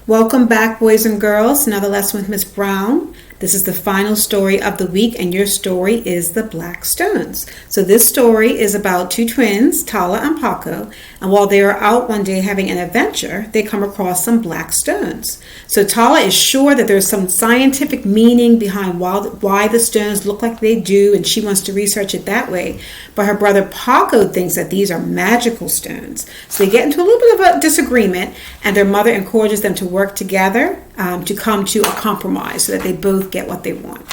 Welcome back, boys and girls. Another lesson with Miss Brown. This is the final story of the week, and your story is The Black Stones. So this story is about two twins, Tala and Paco, and while they are out one day having an adventure, they come across some black stones. So Tala is sure that there's some scientific meaning behind why the stones look like they do, and she wants to research it that way. But her brother Paco thinks that these are magical stones. So they get into a little bit of a disagreement, and their mother encourages them to work together to come to a compromise so that they both get what they want.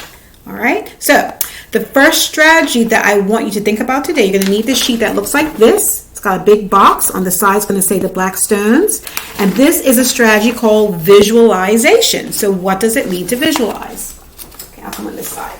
All right, so the first strategy that I want you to think about today, you're going to need this sheet that looks like this. It's got a big box on the side. It's going to say the black stones, and this is a strategy called visualization. So what does it mean to visualize? Okay, I'll come on this side.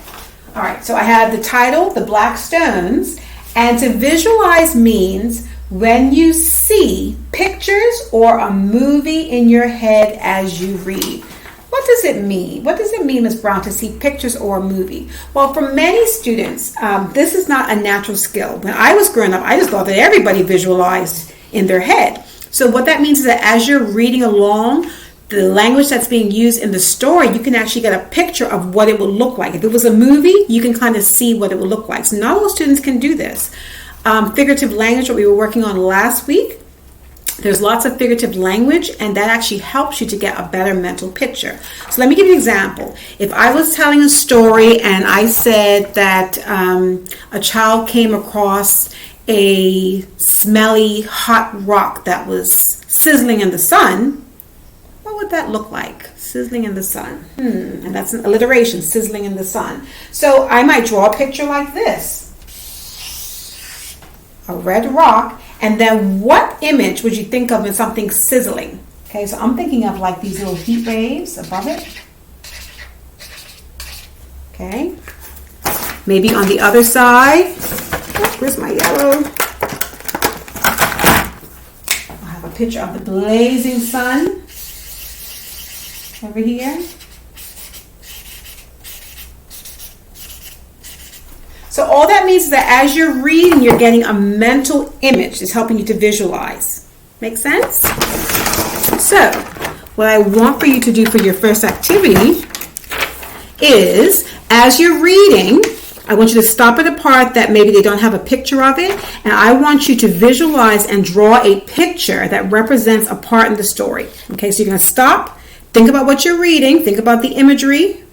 All right, so I have the title, the black stones, and to visualize means when you see pictures or a movie in your head as you read. What does it mean? What does it mean, Ms. Brown, to see pictures or a movie? Well, for many students, this is not a natural skill. When I was growing up, I just thought that everybody visualized in their head. So what that means is that as you're reading along, the language that's being used in the story, you can actually get a picture of what it would look like. If it was a movie, you can kind of see what it would look like. So not all students can do this. Figurative language, what we were working on last week, there's lots of figurative language, and that actually helps you to get a better mental picture. So let me give you an example. If I was telling a story and I said that a child came across a smelly hot rock that was sizzling in the sun, what would that look like? Sizzling in the sun. And that's an alliteration, sizzling in the sun. So I might draw a picture like this. A red rock, and then what image would you think of in something sizzling? Okay, so I'm thinking of like these little heat waves above it. Okay, maybe on the other side. Oh, where's my yellow? I have a picture of the blazing sun over here. So all that means is that as you're reading, you're getting a mental image that's helping you to visualize. Make sense? So what I want for you to do for your first activity is, as you're reading, I want you to stop at a part that maybe they don't have a picture of it, and I want you to visualize and draw a picture that represents a part in the story. Okay, so you're going to stop, think about what you're reading, think about the imagery,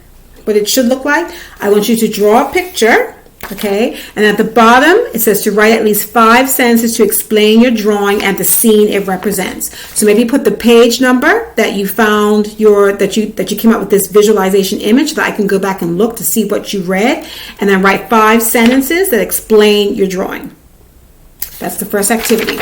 what it should look like. I want you to draw a picture. Okay, and at the bottom it says to write at least 5 sentences to explain your drawing and the scene it represents. So maybe put the page number that you found that you came up with this visualization image, so that I can go back and look to see what you read, and then write 5 sentences that explain your drawing. That's the first activity.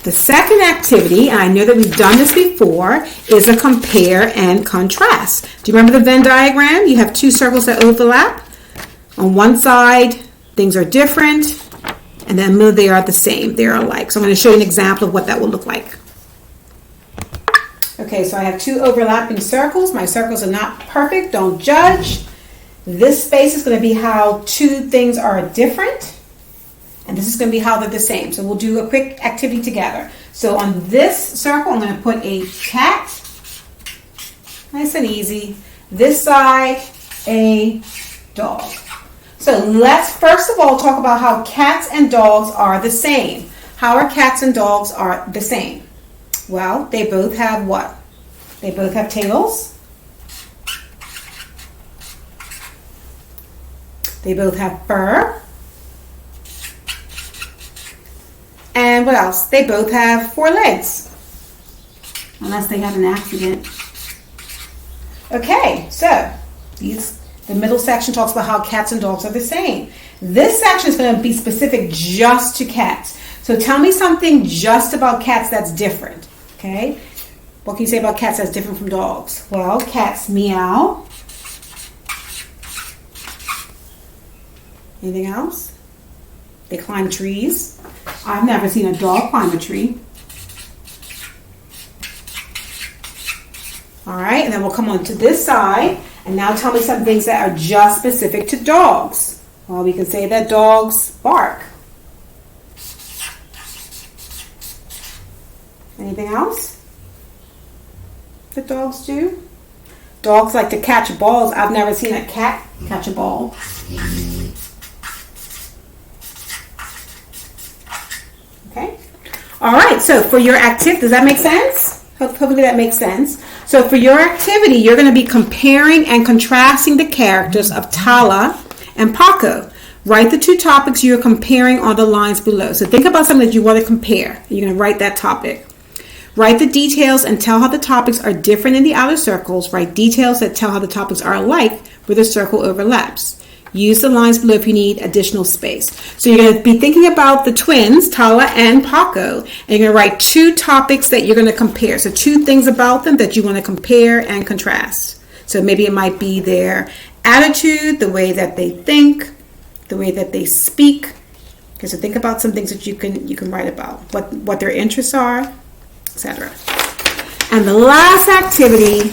The second activity, and I know that we've done this before, is a compare and contrast. Do you remember the Venn diagram? You have 2 circles that overlap. On one side, things are different, and then in the middle, they are the same. They're alike. So I'm going to show you an example of what that will look like. Okay, so I have 2 overlapping circles. My circles are not perfect. Don't judge. This space is going to be how 2 things are different, and this is going to be how they're the same. So we'll do a quick activity together. So on this circle, I'm going to put a cat. Nice and easy. This side, a dog. So let's first of all talk about how cats and dogs are the same. How are cats and dogs are the same? Well, they both have what? They both have tails. They both have fur. And what else? They both have 4 legs. Unless they had an accident. Okay, so the middle section talks about how cats and dogs are the same. This section is going to be specific just to cats. So tell me something just about cats that's different. Okay? What can you say about cats that's different from dogs? Well, cats meow. Anything else? They climb trees. I've never seen a dog climb a tree. All right, and then we'll come on to this side. And now tell me some things that are just specific to dogs. Well, we can say that dogs bark. Anything else? that dogs do. Dogs like to catch balls. I've never seen a cat catch a ball. Okay. All right. So for your activity, does that make sense? Hopefully that makes sense. So for your activity, you're going to be comparing and contrasting the characters of Tala and Paco. Write the two topics you're comparing on the lines below. So think about something that you want to compare. You're going to write that topic. Write the details and tell how the topics are different in the outer circles. Write details that tell how the topics are alike where the circle overlaps. Use the lines below if you need additional space. So you're going to be thinking about the twins, Tala and Paco, and you're going to write two topics that you're going to compare. So two things about them that you want to compare and contrast. So maybe it might be their attitude, the way that they think, the way that they speak. Okay, so think about some things that you can write about, what their interests are, etc. And the last activity,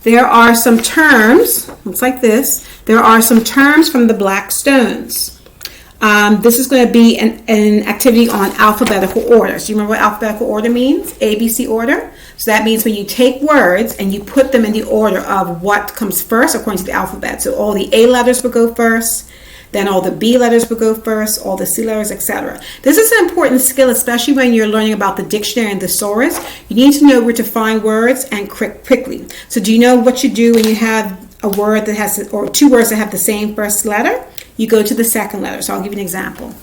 there are some terms, looks like this. There are some terms from the Black Stones. This is going to be an activity on alphabetical order. So you remember what alphabetical order means? ABC order. So that means when you take words and you put them in the order of what comes first according to the alphabet. So all the A letters will go first, then all the B letters will go first, all the C letters, etc. This is an important skill, especially when you're learning about the dictionary and thesaurus. You need to know where to find words and quickly. So do you know what you do when you have a word that has, or two words that have the same first letter? You go to the second letter. So I'll give you an example.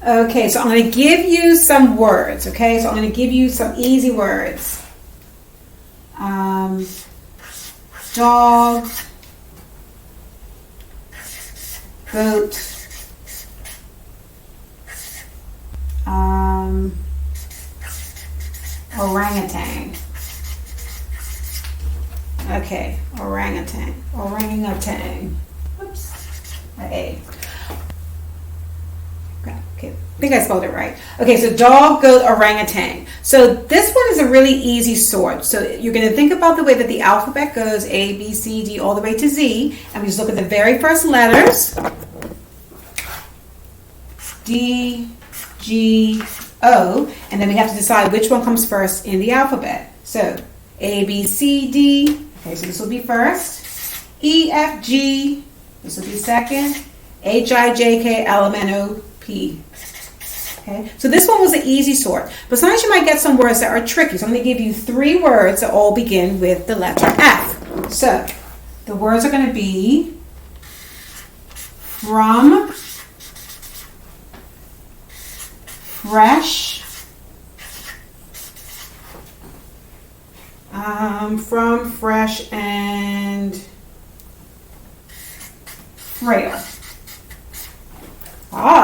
Okay, so I'm going to give you some words, okay? So I'm going to give you some easy words. Dog, goat, orangutan. Okay, orangutan. Oops, A. Okay, I think I spelled it right. Okay, so dog, goat, orangutan. So this one is a really easy sort. So you're going to think about the way that the alphabet goes, A, B, C, D, all the way to Z. And we just look at the very first letters. D, G, O. And then we have to decide which one comes first in the alphabet. So A, B, C, D. Okay, so this will be first. E, F, G. This will be second. H, I, J, K, L, M, N, O, P. Okay, so this one was an easy sort, but sometimes you might get some words that are tricky. So I'm going to give you 3 words that all begin with the letter F. So the words are going to be from, fresh, and frail.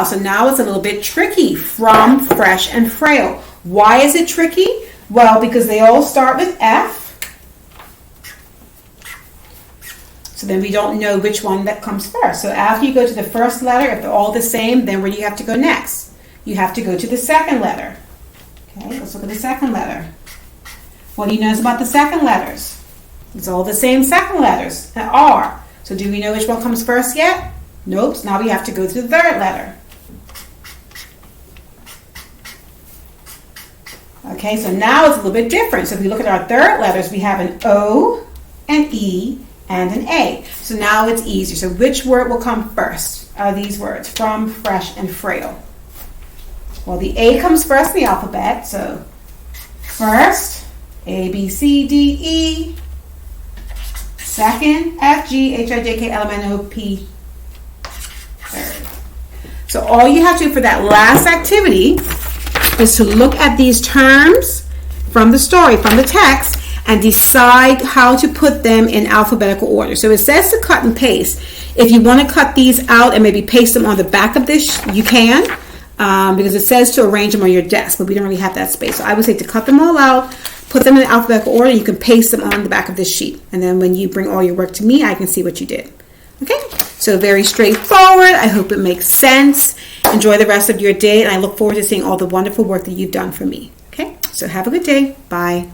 So now it's a little bit tricky. From, fresh, and frail. Why is it tricky? Well, because they all start with F. So then we don't know which one that comes first. So after you go to the first letter, if they're all the same, then where do you have to go next? You have to go to the second letter. Okay, let's look at the second letter. What do you know about the second letters? It's all the same second letters, R. So do we know which one comes first yet? Nope, so now we have to go to the third letter. Okay, so now it's a little bit different. So if we look at our third letters, we have an O, an E, and an A. So now it's easier. So which word will come first out of these words? From, fresh, and frail. Well, the A comes first in the alphabet. So first, A, B, C, D, E. Second, F, G, H, I, J, K, L, M, N, O, P. Third. So all you have to do for that last activity is to look at these terms from the story, from the text, and decide how to put them in alphabetical order. So it says to cut and paste. If you want to cut these out and maybe paste them on the back of this, you can, because it says to arrange them on your desk, but we don't really have that space. So I would say to cut them all out, put them in alphabetical order, you can paste them on the back of this sheet. And then when you bring all your work to me, I can see what you did. Okay, so very straightforward. I hope it makes sense. Enjoy the rest of your day, and I look forward to seeing all the wonderful work that you've done for me. Okay, so have a good day. Bye.